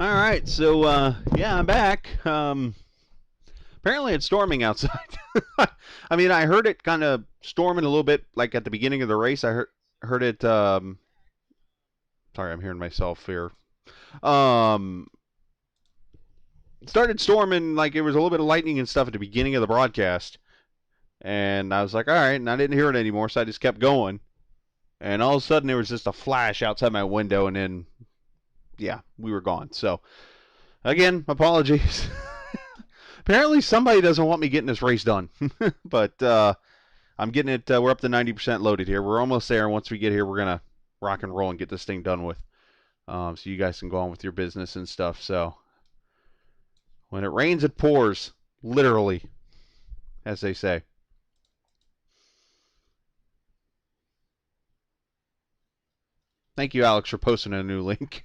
All right, so yeah, I'm back. Apparently, it's storming outside. I mean, I heard it kind of storming a little bit, like at the beginning of the race. I heard it. Sorry, I'm hearing myself here. Um, Started storming like it was a little bit of lightning and stuff at the beginning of the broadcast, and I was like, all right, and I didn't hear it anymore, so I just kept going. And all of a sudden, there was just a flash outside my window, and then yeah, we were gone. So again, apologies. Apparently, somebody doesn't want me getting this race done, but I'm getting it. We're up to 90% loaded here. We're almost there. And once we get here, we're gonna rock and roll and get this thing done with. So you guys can go on with your business and stuff. So when it rains, it pours, literally, as they say. Thank you, Alex, for posting a new link.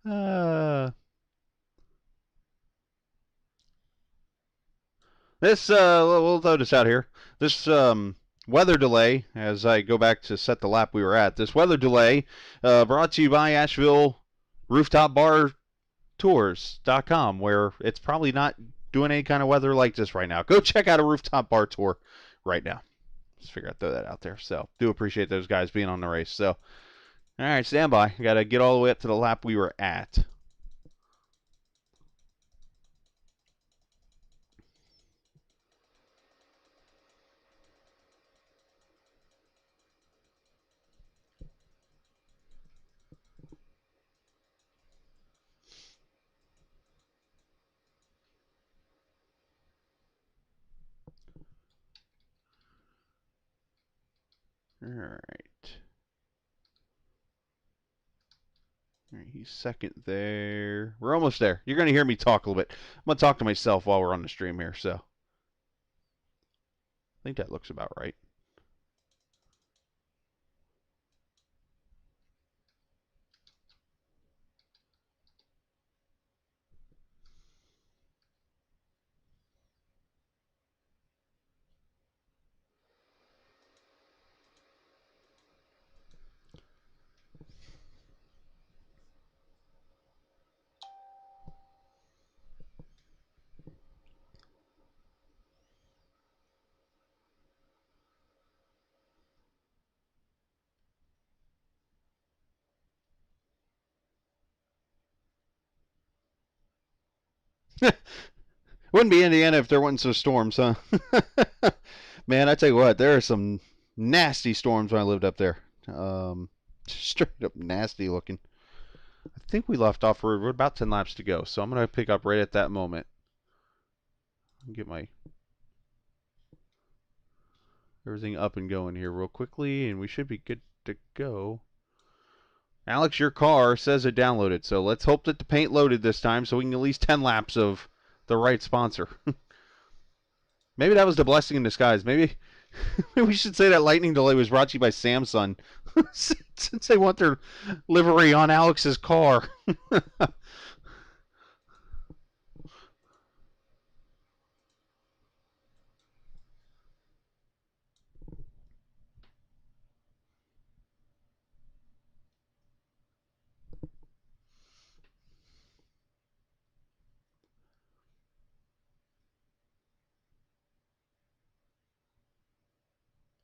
uh, this we'll throw this out here. This weather delay, as I go back to set the lap we were at. This weather delay brought to you by Asheville Rooftop Bar Tours.com, where it's probably not doing any kind of weather like this right now. Go check out a rooftop bar tour right now. Just figure I'd throw that out there. So do appreciate those guys being on the race. So all right, stand by. Got to get all the way up to the lap we were at. All right. All right, he's second there. We're almost there. You're going to hear me talk a little bit. I'm going to talk to myself while we're on the stream here, so I think that looks about right. Wouldn't be Indiana if there wasn't some storms, huh? Man, I tell you what, there are some nasty storms when I lived up there. Straight up nasty looking. I think we left off. We're about 10 laps to go, so I'm going to pick up right at that moment. Get my everything up and going here real quickly, and we should be good to go. Alex, your car says it downloaded, so let's hope that the paint loaded this time so we can at least 10 laps of the right sponsor. Maybe that was the blessing in disguise. Maybe we should say that lightning delay was brought to you by Samsung, since they want their livery on Alex's car.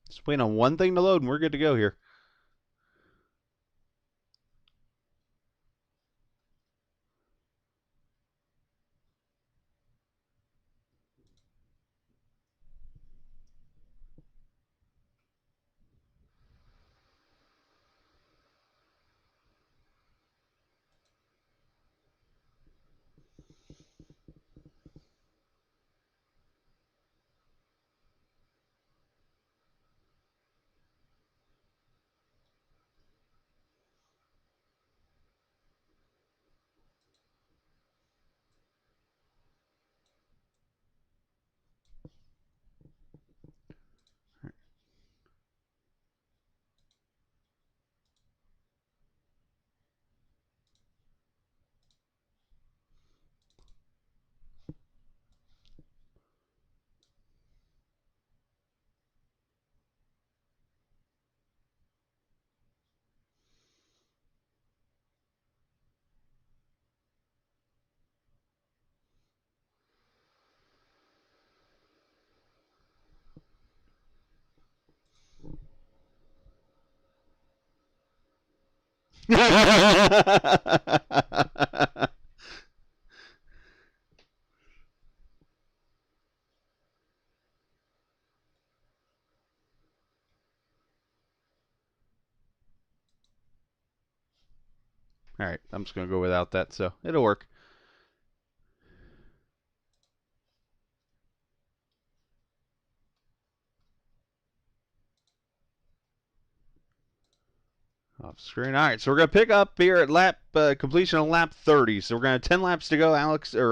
Just waiting on one thing to load, and we're good to go here. All right, I'm just going to go without that, so it'll work. Off screen. All right, so we're going to pick up here at lap completion of lap 30. So we're going to have 10 laps to go.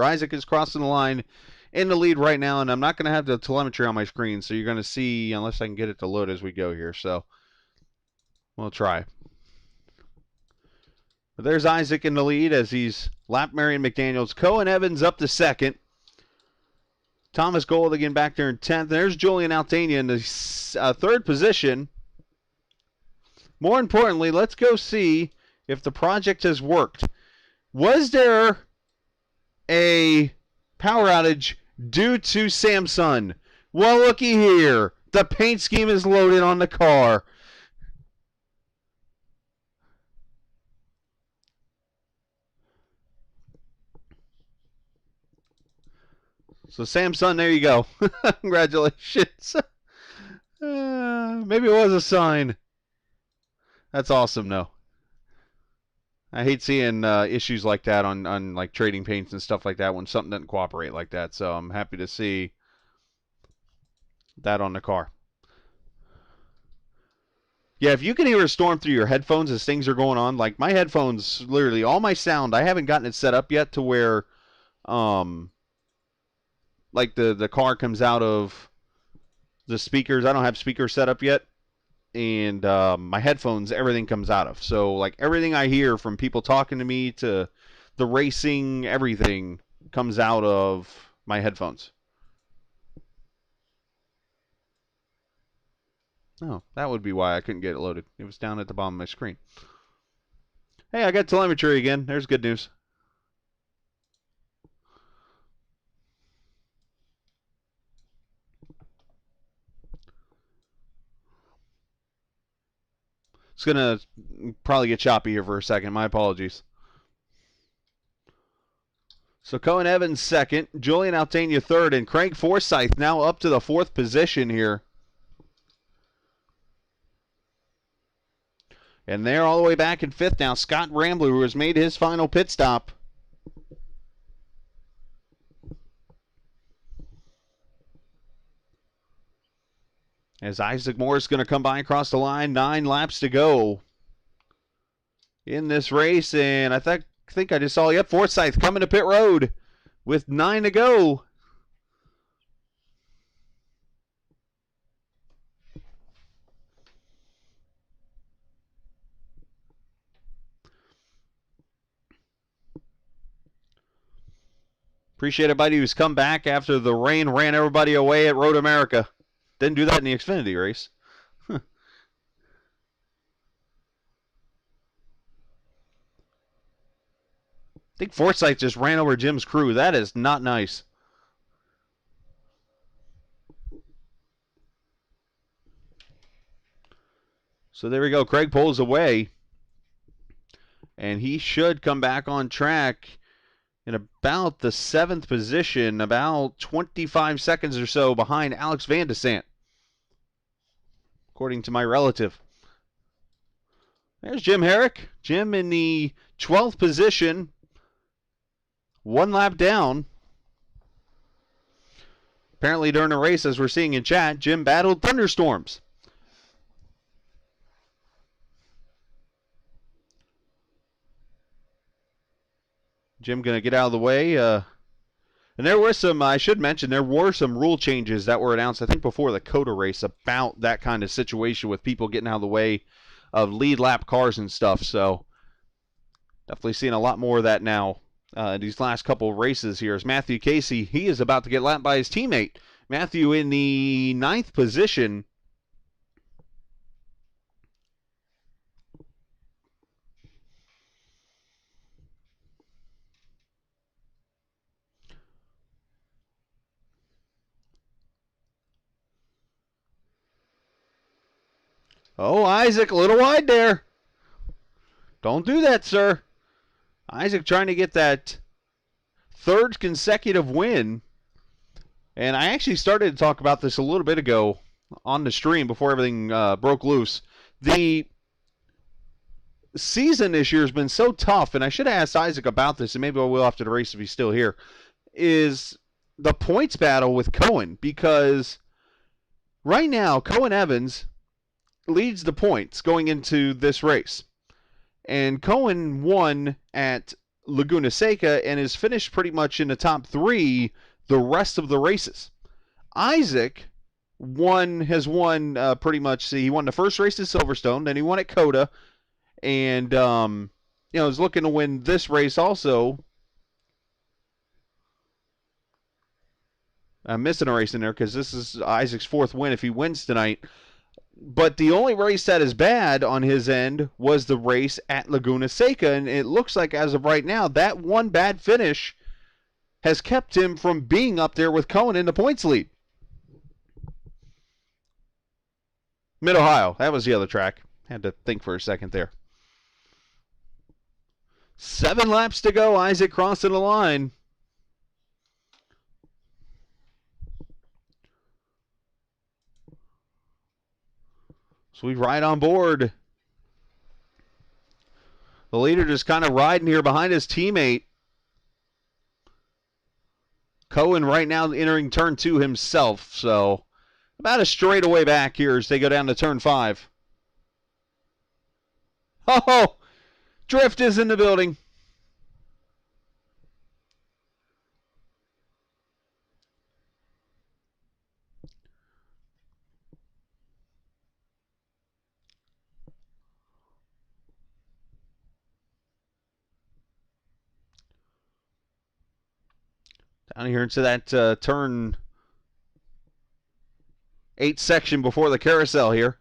Isaac is crossing the line in the lead right now, and I'm not going to have the telemetry on my screen, so you're going to see, unless I can get it to load as we go here. So we'll try. But there's Isaac in the lead as he's lapped Marion McDaniels. Cohen Evans up to second. Thomas Gold again back there in 10th. There's Julian Altania in the third position. More importantly, let's go see if the project has worked. Was there a power outage due to Samsung? Well, looky here. The paint scheme is loaded on the car. So Samsung, there you go. Congratulations. Maybe it was a sign. That's awesome, though. I hate seeing issues like that on like trading paints and stuff like that when something doesn't cooperate like that. So I'm happy to see that on the car. Yeah, if you can hear a storm through your headphones as things are going on, like my headphones, literally all my sound, I haven't gotten it set up yet to where, like the car comes out of the speakers. I don't have speakers set up yet, and my headphones, everything comes out of. So like everything I hear from people talking to me to the racing, everything comes out of my headphones. Oh, that would be why I couldn't get it loaded. It was down at the bottom of my screen. Hey, I got telemetry again. There's good news. It's going to probably get choppy here for a second. My apologies. So Cohen Evans second, Julian Altania third, and Craig Forsyth now up to the fourth position here. And they're all the way back in fifth now. Scott Rambler, who has made his final pit stop. As Isaac Morris is going to come by across the line. 9 laps to go in this race. And I think I just saw, yep, Forsyth coming to pit road with 9 to go. Appreciate everybody who's come back after the rain ran everybody away at Road America. Didn't do that in the Xfinity race. I think Forsyth just ran over Jim's crew. That is not nice. So there we go. Craig pulls away. And he should come back on track in about the 7th position, about 25 seconds or so behind Alex Van de Sant, according to my relative. There's Jim Herrick. Jim in the 12th position, 1 lap down. Apparently during the race, as we're seeing in chat, Jim battled thunderstorms. Jim going to get out of the way. And there were some, I should mention, there were some rule changes that were announced, I think, before the COTA race about that kind of situation with people getting out of the way of lead lap cars and stuff. So definitely seeing a lot more of that now these last couple of races here. As Matthew Casey, he is about to get lapped by his teammate. Matthew in the 9th position. Oh, Isaac, a little wide there. Don't do that, sir. Isaac trying to get that third consecutive win. And I actually started to talk about this a little bit ago on the stream before everything broke loose. The season this year has been so tough, and I should have asked Isaac about this, and maybe I will after the race if he's still here, is the points battle with Cohen. Because right now, Cohen Evans leads the points going into this race. And Cohen won at Laguna Seca and is finished pretty much in the top 3 the rest of the races. Isaac has won pretty much. See, he won the first race at Silverstone, then he won at COTA, and is looking to win this race also. I'm missing a race in there because this is Isaac's 4th win if he wins tonight. But the only race that is bad on his end was the race at Laguna Seca, and it looks like as of right now, that one bad finish has kept him from being up there with Cohen in the points lead. Mid-Ohio, that was the other track. Had to think for a second there. 7 laps to go, Isaac crossing the line. Sweet ride on board. The leader just kind of riding here behind his teammate. Cohen right now entering turn 2 himself, so about a straightaway back here as they go down to turn 5. Oh, drift is in the building. Down here into that turn 8 section before the carousel here.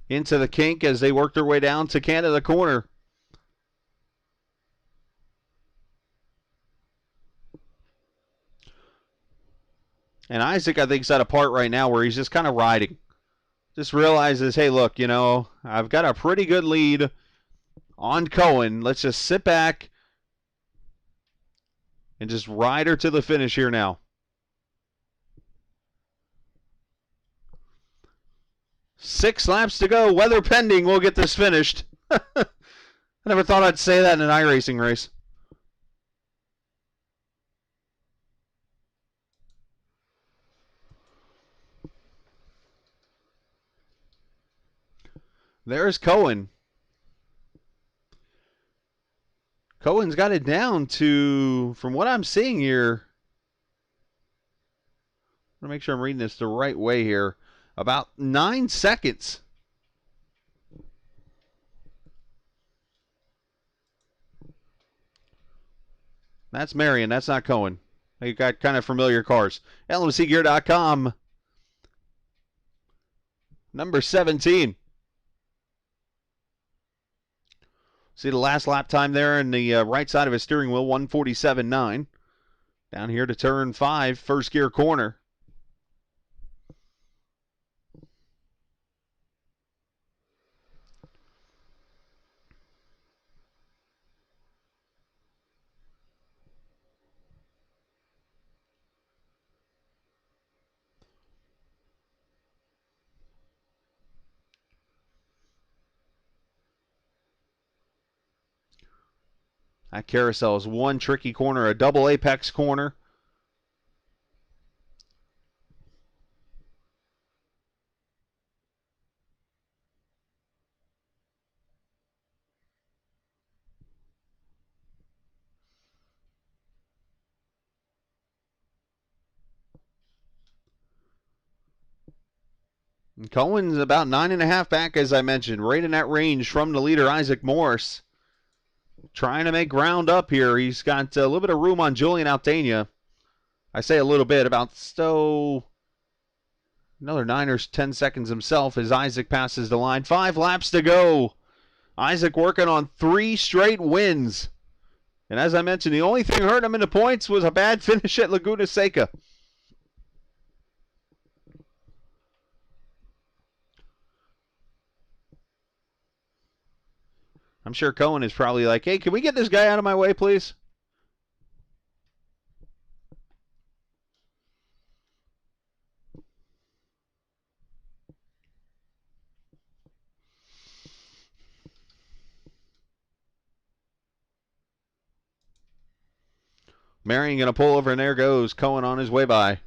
Into the kink as they work their way down to Canada corner. And Isaac, I think, is at a part right now where he's just kind of riding. Just realizes, hey, look, I've got a pretty good lead on Cohen. Let's just sit back and just ride her to the finish here now. 6 laps to go. Weather pending, we'll get this finished. I never thought I'd say that in an iRacing race. There's Cohen. Cohen's got it down to, from what I'm seeing here, I want to make sure I'm reading this the right way here, about 9 seconds. That's Marion. That's not Cohen. They got kind of familiar cars. LMCgear.com. Number 17. See the last lap time there in the right side of his steering wheel, 147.9. Down here to turn 5, first gear corner. That carousel is one tricky corner, a double apex corner. And Cohen's about 9.5 back, as I mentioned, right in that range from the leader, Isaac Morse. Trying to make ground up here. He's got a little bit of room on Julian Altania. I say a little bit, about another 9 or 10 seconds himself as Isaac passes the line. 5 laps to go. Isaac working on 3 straight wins. And as I mentioned, the only thing hurting him in the points was a bad finish at Laguna Seca. I'm sure Cohen is probably like, hey, can we get this guy out of my way, please? Marion going to pull over, and there goes Cohen on his way by.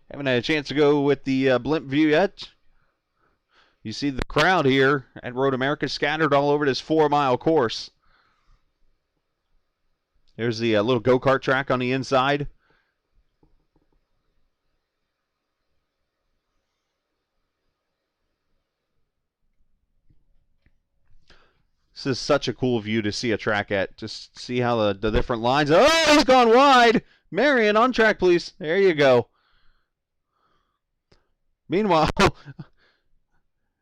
Haven't had a chance to go with the blimp view yet. You see the crowd here at Road America scattered all over this 4-mile course. There's the little go-kart track on the inside. This is such a cool view to see a track at. Just see how the different lines. Oh, he's gone wide. Marion, on track, please. There you go. Meanwhile,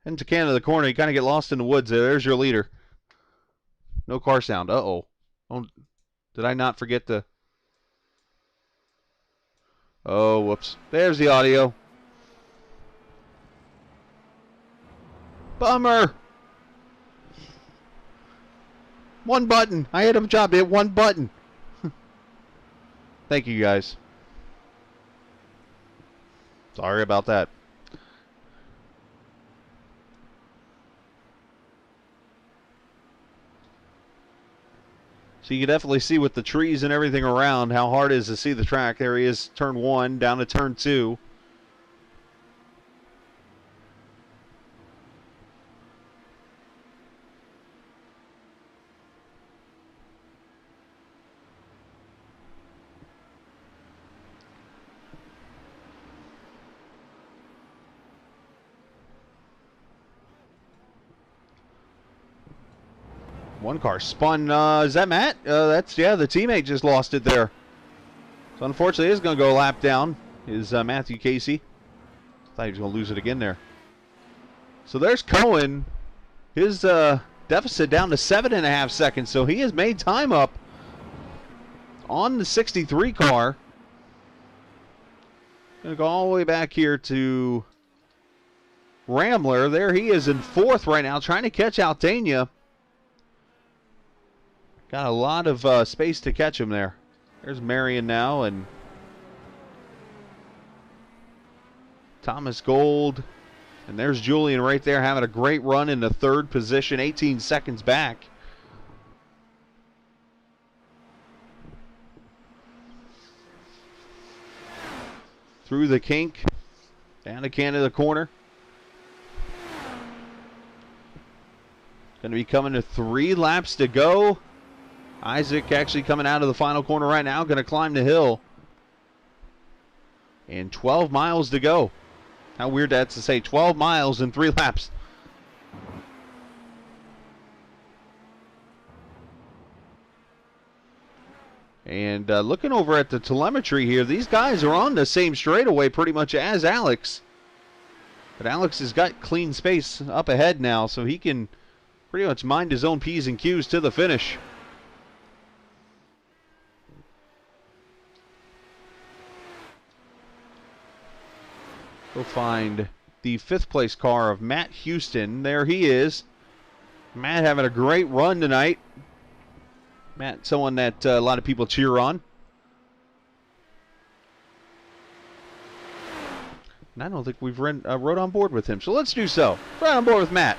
into Canada, the corner, you kind of get lost in the woods there. There's your leader. No car sound. Uh-oh. Oh, did I not forget the... Oh, whoops. There's the audio. Bummer. One button. I had a job to hit one button. Thank you, guys. Sorry about that. So you can definitely see with the trees and everything around how hard it is to see the track. There he is, turn 1, down to turn 2. One car spun. Is that Matt? That's, yeah, the teammate just lost it there. So unfortunately, it's going to go a lap down. Is Matthew Casey. Thought he was going to lose it again there. So there's Cohen. His deficit down to 7.5 seconds. So he has made time up on the 63 car. Going to go all the way back here to Rambler. There he is in 4th right now, trying to catch Altania. Got a lot of space to catch him there. There's Marion now, and Thomas Gold. And there's Julian right there having a great run in the 3rd position, 18 seconds back. Through the kink, down to Canada corner. Going to be coming to 3 laps to go. Isaac actually coming out of the final corner right now, going to climb the hill. And 12 miles to go. How weird that's to say, 12 miles in 3 laps. And looking over at the telemetry here, these guys are on the same straightaway pretty much as Alex. But Alex has got clean space up ahead now, so he can pretty much mind his own P's and Q's to the finish. We'll find the 5th place car of Matt Houston. There he is. Matt having a great run tonight. Matt, someone that a lot of people cheer on. And I don't think we've rode on board with him, so let's do so. Ride on board with Matt.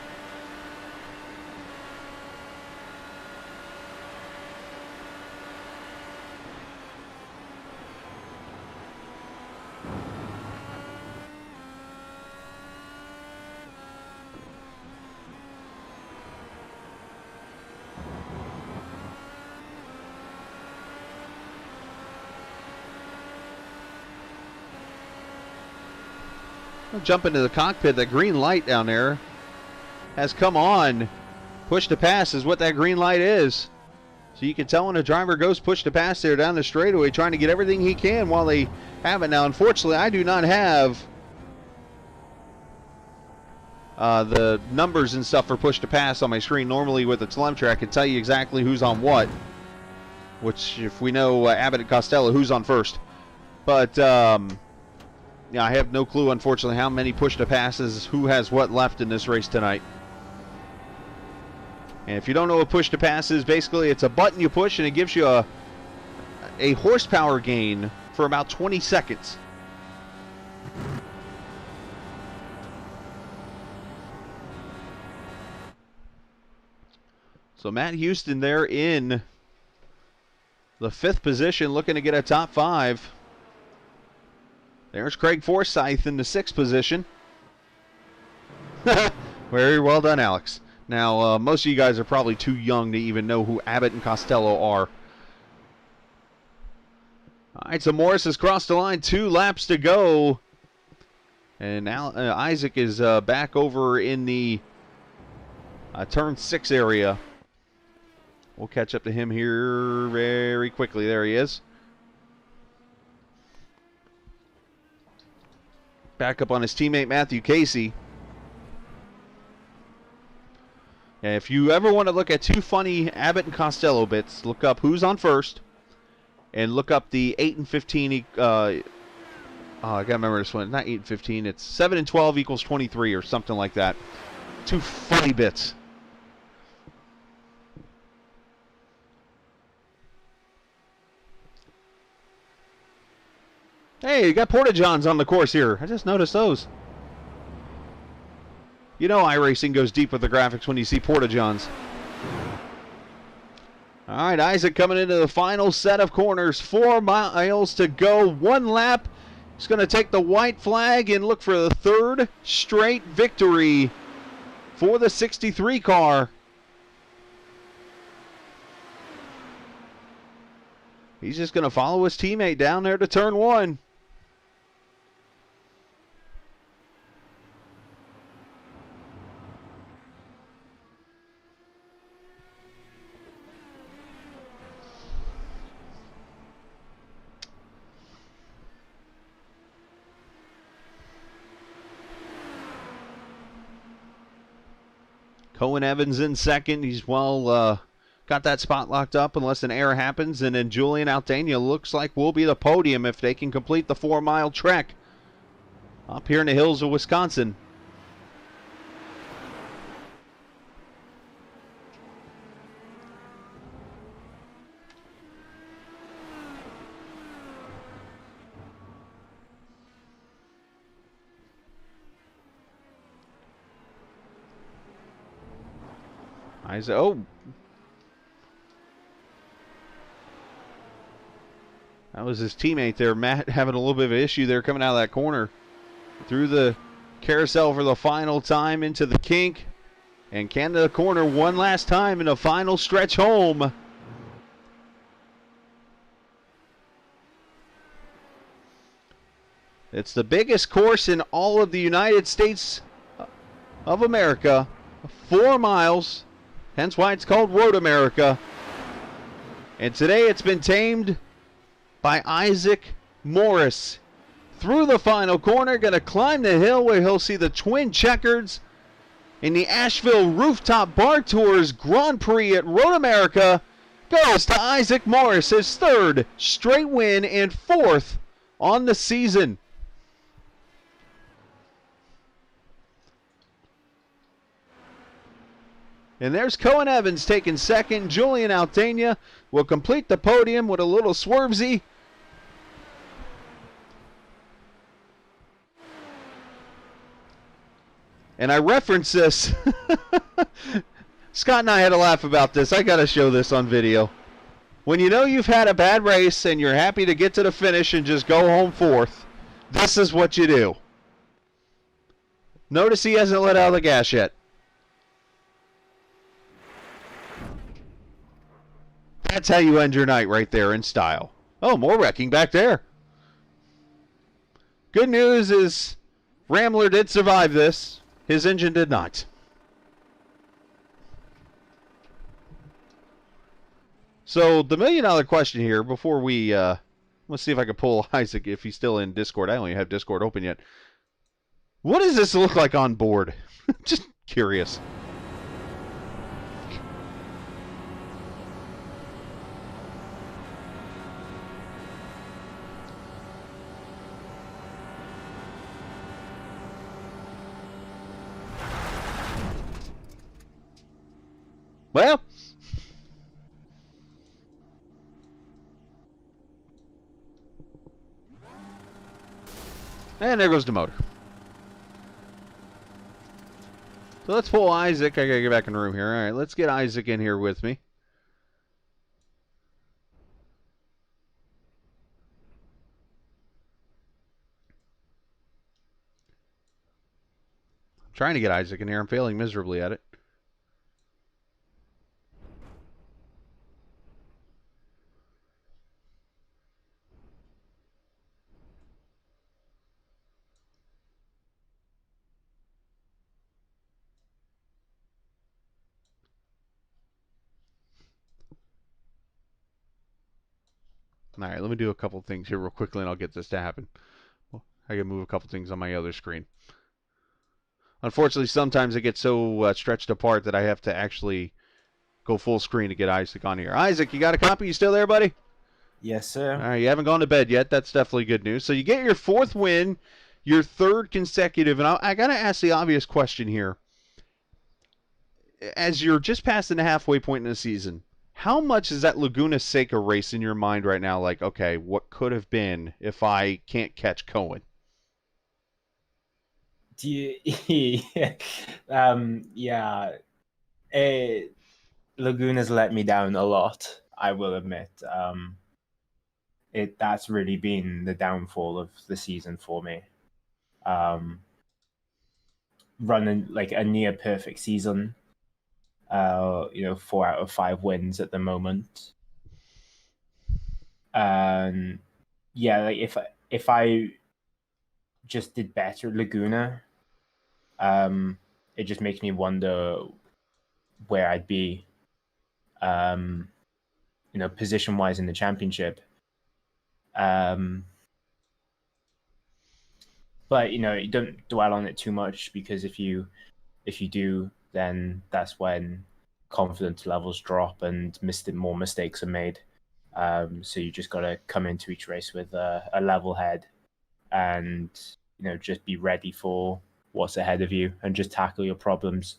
We'll jump into the cockpit. That green light down there has come on. Push to pass is what that green light is. So you can tell when a driver goes push to pass there down the straightaway, trying to get everything he can while they have it. Now, unfortunately, I do not have the numbers and stuff for push to pass on my screen. Normally with the telemetry, I can tell you exactly who's on what. Which, if we know Abbott and Costello, who's on first. But, yeah, I have no clue, unfortunately, how many push to passes, who has what left in this race tonight. And if you don't know what push to pass is, basically it's a button you push and it gives you a horsepower gain for about 20 seconds. So Matt Houston there in the 5th position, looking to get a top 5. There's Craig Forsyth in the 6th position. Very well done, Alex. Now, most of you guys are probably too young to even know who Abbott and Costello are. All right, so Morris has crossed the line. 2 laps to go. And now Isaac is back over in the turn 6 area. We'll catch up to him here very quickly. There he is. Back up on his teammate Matthew Casey. And if you ever want to look at 2 funny Abbott and Costello bits, look up who's on first and look up the 8 and 15. I gotta remember this one. Not 8 and 15. It's 7 and 12 equals 23 or something like that. 2 funny bits. Hey, you got Porta-Johns on the course here. I just noticed those. You know iRacing goes deep with the graphics when you see Porta-Johns. All right, Isaac coming into the final set of corners. 4 miles to go, 1 lap. He's going to take the white flag and look for the 3rd straight victory for the 63 car. He's just going to follow his teammate down there to turn 1. Cohen Evans in 2nd. He's got that spot locked up unless an error happens. And then Julian Altania looks like will be the podium if they can complete the 4-mile trek up here in the hills of Wisconsin. Isaac, that was his teammate there, Matt, having a little bit of an issue there coming out of that corner. Through the carousel for the final time into the kink. And Canada corner one last time in the final stretch home. It's the biggest course in all of the United States of America. 4 miles. Hence why it's called Road America. And today it's been tamed by Isaac Morris. Through the final corner, going to climb the hill where he'll see the twin checkers in the Asheville Rooftop Bar Tours Grand Prix at Road America. Goes to Isaac Morris, his 3rd straight win and 4th on the season. And there's Cohen Evans taking 2nd. Julian Altania will complete the podium with a little swervesy. And I reference this. Scott and I had a laugh about this. I got to show this on video. When you know you've had a bad race and you're happy to get to the finish and just go home 4th, this is what you do. Notice he hasn't let out of the gas yet. That's how you end your night right there in style. Oh, more wrecking back there. Good news is Ramler did survive this. His engine did not. So the $1 million question here before we, let's see if I can pull Isaac if he's still in Discord. I don't even have Discord open yet. What does this look like on board? Just curious. Well, and there goes the motor. So let's pull Isaac. I gotta get back in the room here. All right, let's get Isaac in here with me. I'm trying to get Isaac in here. I'm failing miserably at it. All right, let me do a couple things here real quickly, and I'll get this to happen. I can move a couple things on my other screen. Unfortunately, sometimes it gets so stretched apart that I have to actually go full screen to get Isaac on here. Isaac, you got a copy? You still there, buddy? Yes, sir. All right, you haven't gone to bed yet. That's definitely good news. So you get your 4th win, your 3rd consecutive, and I got to ask the obvious question here. As you're just passing the halfway point in the season, how much is that Laguna Seca race in your mind right now? Like, okay, what could have been if I can't catch Cohen? Do you? Yeah. Laguna's let me down a lot, I will admit. That's really been the downfall of the season for me. Running like a near perfect season. 4 out of 5 wins at the moment. Yeah, like if I just did better at Laguna, it just makes me wonder where I'd be, position wise in the championship. But you don't dwell on it too much, because if you do, then that's when confidence levels drop and more mistakes are made. So you just got to come into each race with a level head, and just be ready for what's ahead of you, and just tackle your problems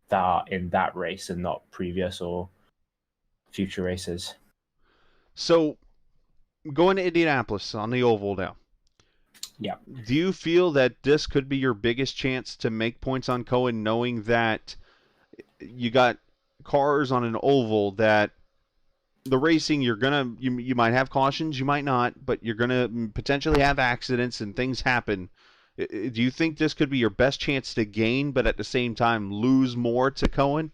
that are in that race and not previous or future races. So going to Indianapolis on the oval now. Yeah. Do you feel that this could be your biggest chance to make points on Cohen, knowing that you got cars on an oval that the racing you might have cautions, you might not, but you're gonna potentially have accidents and things happen. Do you think this could be your best chance to gain, but at the same time lose more to Cohen?